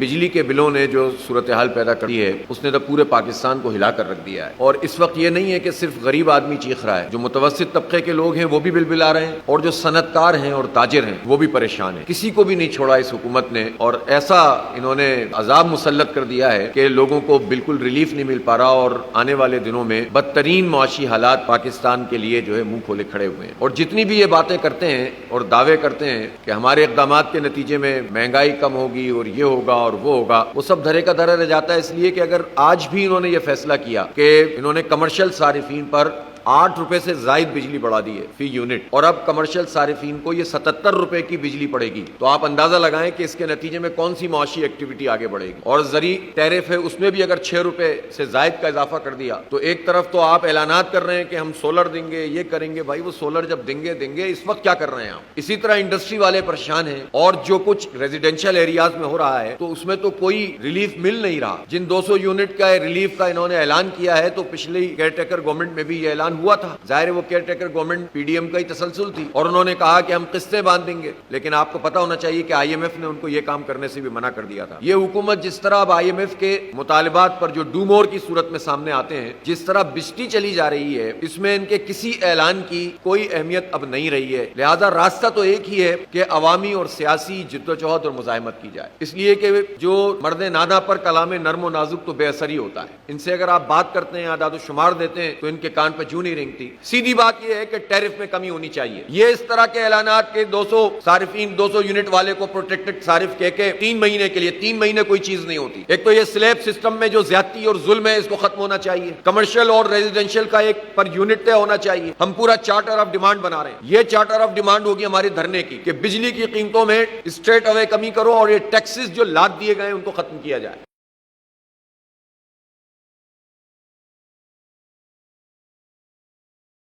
بجلی کے بلوں نے جو صورتحال پیدا کری ہے اس نے تو پورے پاکستان کو ہلا کر رکھ دیا ہے، اور اس وقت یہ نہیں ہے کہ صرف غریب آدمی چیخ رہا ہے، جو متوسط طبقے کے لوگ ہیں وہ بھی بلبلا رہے ہیں، اور جو صنعت کار ہیں اور تاجر ہیں وہ بھی پریشان ہیں۔ کسی کو بھی نہیں چھوڑا اس حکومت نے، اور ایسا انہوں نے عذاب مسلط کر دیا ہے کہ لوگوں کو بالکل ریلیف نہیں مل پا رہا، اور آنے والے دنوں میں بدترین معاشی حالات پاکستان کے لیے جو ہے منہ کھولے کھڑے ہوئے ہیں۔ اور جتنی بھی یہ باتیں کرتے ہیں اور دعوے کرتے ہیں کہ ہمارے اقدامات کے نتیجے میں مہنگائی کم ہوگی اور یہ ہوگا اور وہ ہوگا، وہ سب دھرے کا دھرا رہ جاتا ہے، اس لیے کہ اگر آج بھی انہوں نے یہ فیصلہ کیا کہ انہوں نے کمرشل صارفین پر 8 روپے سے زائد بجلی بڑھا دی ہے فی یونٹ، اور اب کمرشل صارفین کو یہ 77 روپے کی بجلی پڑے گی، تو آپ اندازہ لگائیں کہ اس کے نتیجے میں کون سی معاشی ایکٹیویٹی آگے بڑھے گی۔ اور زرعی ٹیرف ہے، اس میں بھی اگر 6 روپے سے زائد کا اضافہ کر دیا تو ایک طرف تو آپ اعلانات کر رہے ہیں کہ ہم سولر دیں گے، یہ کریں گے، بھائی وہ سولر جب دیں گے اس وقت کیا کر رہے ہیں آپ؟ اسی طرح انڈسٹری والے پریشان ہیں، اور جو کچھ ریزیڈینشل ایریاز میں ہو رہا ہے تو اس میں تو کوئی ریلیف مل نہیں رہا۔ جن 200 یونٹ کا ریلیف کا انہوں نے اعلان کیا ہے تو پچھلی کیئر ٹیکر گورنمنٹ میں بھی یہ اعلان ہوا تھا، ظاہر وہ caretaker government P D M کا ہی تسلسل تھی، اور انہوں نے کہا کہ ہم قسطیں باندھ دیں گے، لیکن آپ کو پتا ہونا چاہیے کہ آئی ایم ایف نے ان کو یہ کام کرنے سے بھی منع کر دیا تھا۔ یہ حکومت جس طرح اب آئی ایم ایف کے مطالبات پر جو ڈو مور کی صورت میں سامنے آتے ہیں، جس طرح بستی چلی جا رہی ہے، اس میں ان کے کسی اعلان کی کوئی اہمیت اب نہیں رہی ہے، لہذا راستہ تو ایک ہی ہے کہ عوامی اور سیاسی جدوجہد اور مزاحمت کی جائے، اس لیے کہ جو مرد ناداں پر کلام نرم و نازک تو بے اثر ہی ہوتا ہے، ان سے اگر آپ بات کرتے ہیں، اعداد و شمار دیتے ہیں تو ان کے کان پہ جوں نہیں رینگتی۔ سیدھی بات یہ ہے کہ ٹیرف میں کمی ہونی چاہیے۔ یہ اس طرح کے اعلانات کے 200 صارفین 200 یونٹ والے کو پروٹیکٹڈ صارف کہہ کے 3 مہینے کے لیے 3 مہینے کوئی چیز نہیں ہوتی۔ ایک تو یہ سلیب سسٹم میں جو زیادتی اور ظلم ہے اس کو ختم ہونا چاہیے، کمرشل اور ریزیڈینشل کا ایک پر یونٹ طے ہونا چاہیے۔ ہم پورا چارٹر آف ڈیمانڈ بنا رہے ہیں، یہ چارٹر آف ڈیمانڈ ہوگی ہمارے دھرنے کی کہ بجلی کی قیمتوں میں اسٹریٹ اوے کمی کرو، اور یہ ٹیکسز جو لاد دیے گئے ان کو ختم کیا جائے۔